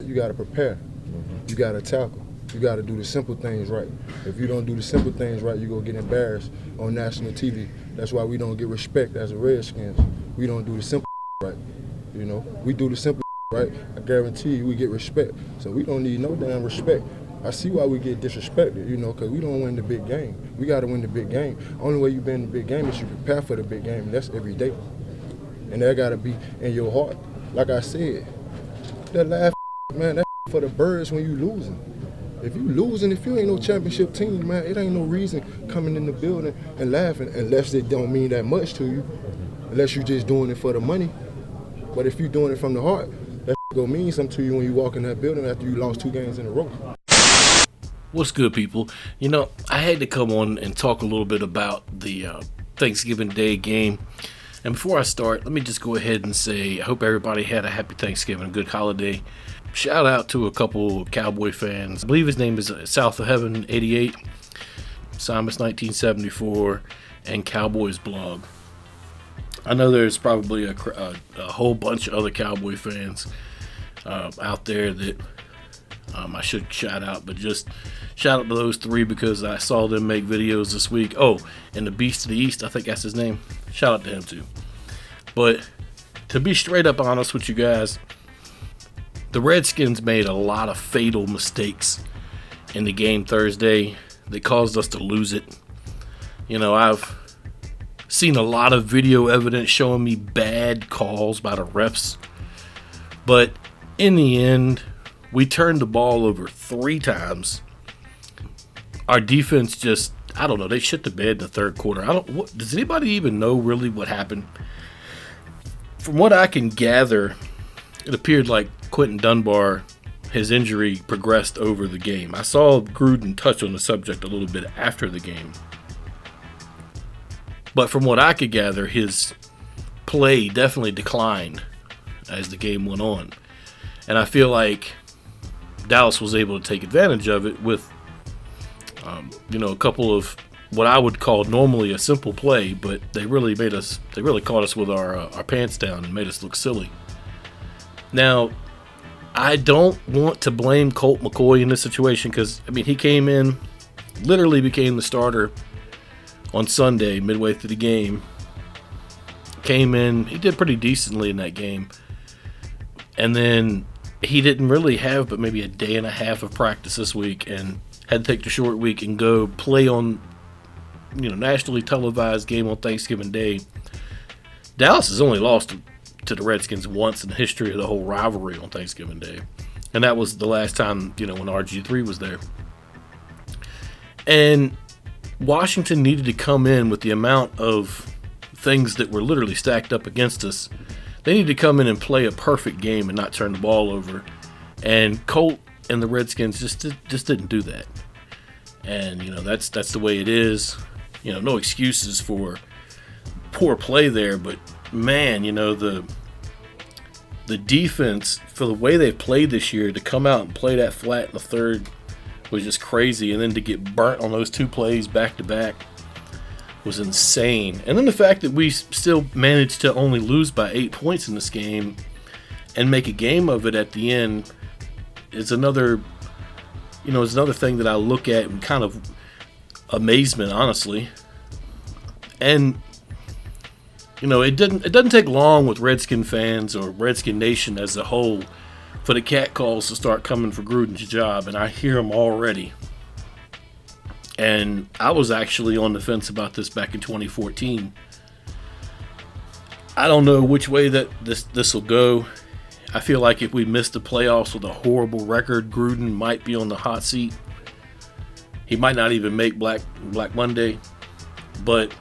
You got to prepare. You got to tackle. You got to do the simple things right. If you don't do the simple things right, you're going to get embarrassed on national TV. That's why we don't get respect as a Redskins. We don't do the simple right. You know, we do the simple right. I guarantee you we get respect. So we don't need no damn respect. I see why we get disrespected, you know, because we don't win the big game. We got to win the big game. Only way you win the big game is you prepare for the big game, and that's every day. And that got to be in your heart. Like I said, that laugh, man, that for the birds when you losing. If you losing, if you ain't no championship team, man, it ain't no reason coming in the building and laughing unless it don't mean that much to you, unless you just doing it for the money. But if you doing it from the heart, that gonna mean something to you when you walk in that building after you lost 2 games in a row. What's good, people? You know, I had to come on and talk a little bit about the Thanksgiving Day game. And before I start, let me just go ahead and say I hope everybody had a happy Thanksgiving, a good holiday. Shout out to a couple of Cowboy fans. I believe his name is South of Heaven 88, Simus 1974, and Cowboys Blog. I know there's probably a whole bunch of other Cowboy fans out there that I should shout out, but just shout out to those 3 because I saw them make videos this week. Oh, and the Beast of the East, I think that's his name. Shout out to him too. But to be straight up honest with you guys, the Redskins made a lot of fatal mistakes in the game Thursday that caused us to lose it. You know, I've seen a lot of video evidence showing me bad calls by the refs, but in the end, we turned the ball over 3 times. Our defense just, I don't know, they shit the bed in the third quarter. Does anybody even know really what happened? From what I can gather, it appeared like Quentin Dunbar, his injury progressed over the game. I saw Gruden touch on the subject a little bit after the game. But from what I could gather, his play definitely declined as the game went on. And I feel like Dallas was able to take advantage of it with, a couple of what I would call normally a simple play, but they really caught us with our pants down and made us look silly. Now, I don't want to blame Colt McCoy in this situation because, he came in, literally became the starter on Sunday, midway through the game. Came in, he did pretty decently in that game. And then he didn't really have but maybe a day and a half of practice this week and had to take the short week and go play on, nationally televised game on Thanksgiving Day. Dallas has only lost to the Redskins once in the history of the whole rivalry on Thanksgiving Day. And that was the last time, when RG3 was there. And Washington needed to come in with the amount of things that were literally stacked up against us. They needed to come in and play a perfect game and not turn the ball over. And Colt and the Redskins just didn't do that. And, that's the way it is. No excuses for poor play there, but man, the defense, for the way they've played this year, to come out and play that flat in the third was just crazy. And then to get burnt on those 2 plays back to back was insane. And then the fact that we still managed to only lose by 8 points in this game and make a game of it at the end is another thing that I look at in kind of amazement, honestly. And it doesn't take long with Redskin fans or Redskin Nation as a whole for the catcalls to start coming for Gruden's job, and I hear them already. And I was actually on the fence about this back in 2014. I don't know which way that this will go. I feel like if we miss the playoffs with a horrible record, Gruden might be on the hot seat. He might not even make Black Monday, but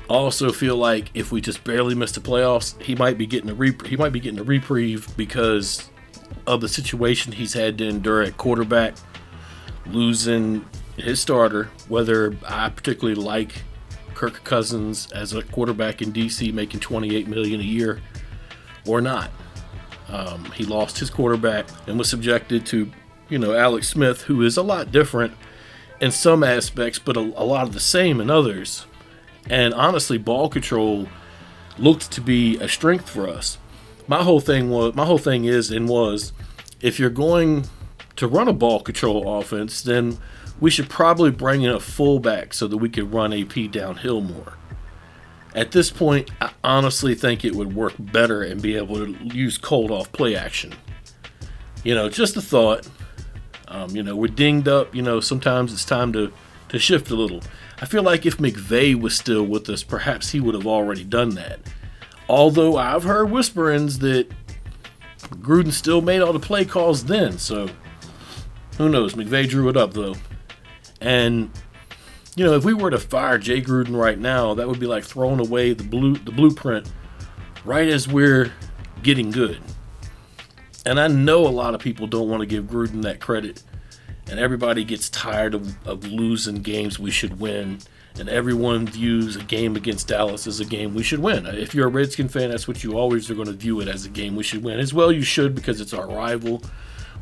I also feel like if we just barely miss the playoffs, he might be getting a reprieve because of the situation he's had to endure at quarterback, losing his starter. Whether I particularly like Kirk Cousins as a quarterback in DC making $28 million a year or not, he lost his quarterback and was subjected to, Alex Smith, who is a lot different in some aspects, but a lot of the same in others. And honestly, ball control looked to be a strength for us. My whole thing was if you're going to run a ball control offense, then we should probably bring in a fullback so that we could run AP downhill more. At this point, I honestly think it would work better and be able to use cold off play action. Just a thought. We're dinged up. Sometimes it's time to shift a little. I feel like if McVay was still with us, perhaps he would have already done that. Although I've heard whisperings that Gruden still made all the play calls then, so who knows? McVay drew it up, though. And, if we were to fire Jay Gruden right now, that would be like throwing away the blueprint right as we're getting good. And I know a lot of people don't want to give Gruden that credit, and everybody gets tired of losing games we should win, and everyone views a game against Dallas as a game we should win. If you're a Redskin fan, that's what you always are going to view it, as a game we should win. As well you should, because it's our rival.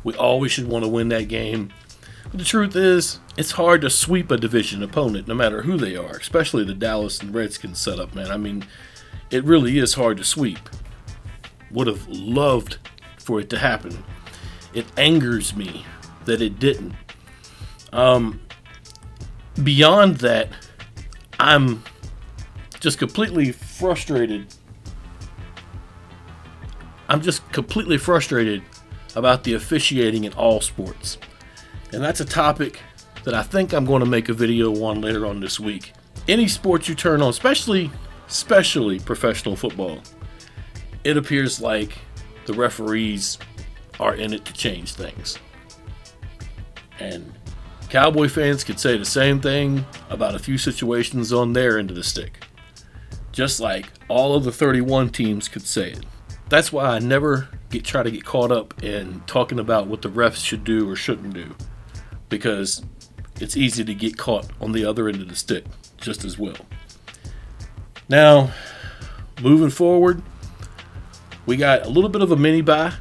We always should want to win that game. But the truth is, it's hard to sweep a division opponent, no matter who they are, especially the Dallas and Redskins setup, man. I mean, it really is hard to sweep. Would have loved for it to happen. It angers me that it didn't. Beyond that, I'm just completely frustrated. I'm just completely frustrated about the officiating in all sports. And that's a topic that I think I'm going to make a video on later on this week. Any sport you turn on, especially professional football, it appears like the referees are in it to change things. And Cowboy fans could say the same thing about a few situations on their end of the stick. Just like all of the 31 teams could say it. That's why I never try to get caught up in talking about what the refs should do or shouldn't do. Because it's easy to get caught on the other end of the stick just as well. Now, moving forward, we got a little bit of a mini bye,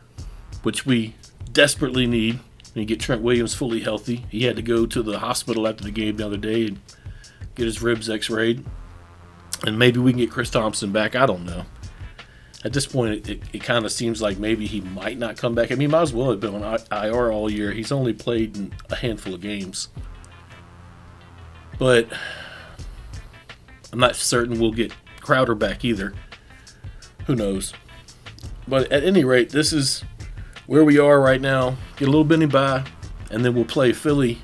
which we desperately need. And get Trent Williams fully healthy. He had to go to the hospital after the game the other day and get his ribs x-rayed. And maybe we can get Chris Thompson back. I don't know. At this point, it kind of seems like maybe he might not come back. I mean, he might as well have been on IR all year. He's only played in a handful of games. But I'm not certain we'll get Crowder back either. Who knows? But at any rate, this is where we are right now. Get a little mini bye, and then we'll play Philly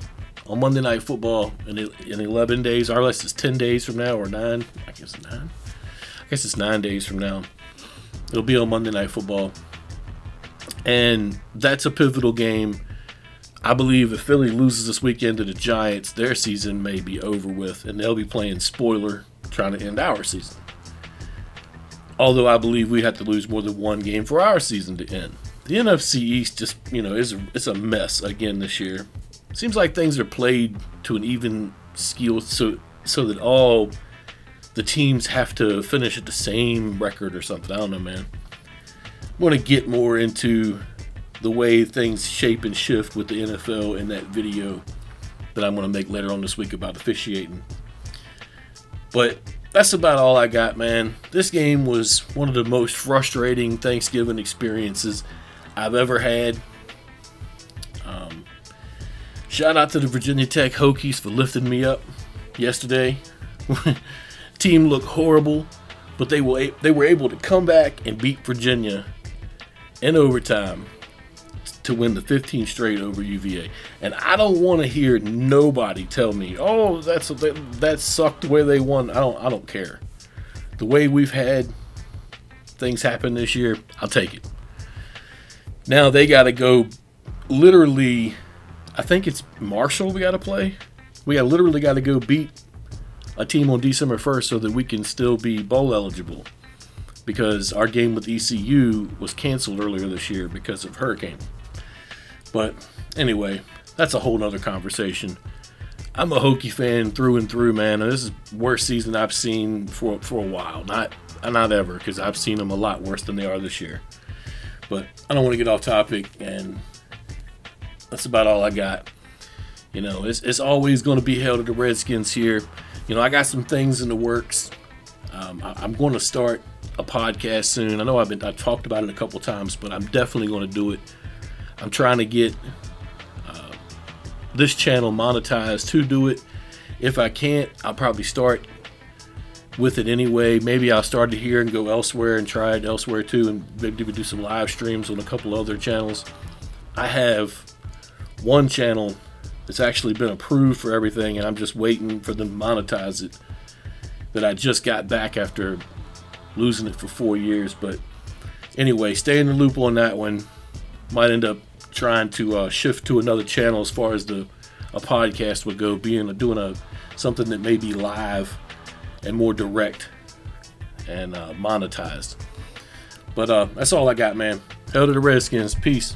on Monday Night Football in 11 days. Or unless it's 10 days from now or 9. I guess 9. I guess it's 9 days from now. It'll be on Monday Night Football. And that's a pivotal game. I believe if Philly loses this weekend to the Giants, their season may be over with, and they'll be playing spoiler, trying to end our season. Although I believe we have to lose more than one game for our season to end. The NFC East just, it's a mess again this year. Seems like things are played to an even skill so that all the teams have to finish at the same record or something. I don't know, man. I'm going to get more into the way things shape and shift with the NFL in that video that I'm going to make later on this week about officiating. But that's about all I got, man. This game was one of the most frustrating Thanksgiving experiences I've ever had. Shout out to the Virginia Tech Hokies for lifting me up yesterday. Team looked horrible, but they were able to come back and beat Virginia in overtime to win the 15th straight over UVA. And I don't want to hear nobody tell me, "Oh, that sucked the way they won." I don't care. The way we've had things happen this year, I'll take it. Now they got to go literally, I think it's Marshall we got to play. We literally got to go beat a team on December 1st so that we can still be bowl eligible, because our game with ECU was canceled earlier this year because of hurricane. But anyway, that's a whole nother conversation. I'm a Hokie fan through and through, man. And this is the worst season I've seen for a while. Not ever, because I've seen them a lot worse than they are this year. But I don't want to get off topic, and that's about all I got. It's always going to be held to the Redskins here. I got some things in the works. I'm going to start a podcast soon. I know I've talked about it a couple times, but I'm definitely going to do it. I'm trying to get this channel monetized to do it. If I can't, I'll probably start with it anyway. Maybe I'll start it here and go elsewhere and try it elsewhere too, and maybe do some live streams on a couple other channels. I have one channel that's actually been approved for everything, and I'm just waiting for them to monetize it, that I just got back after losing it for 4 years. But anyway, stay in the loop on that one. Might end up trying to shift to another channel as far as a podcast would go, doing something that may be live and more direct and monetized. But that's all I got, man. Hell to the Redskins. Peace.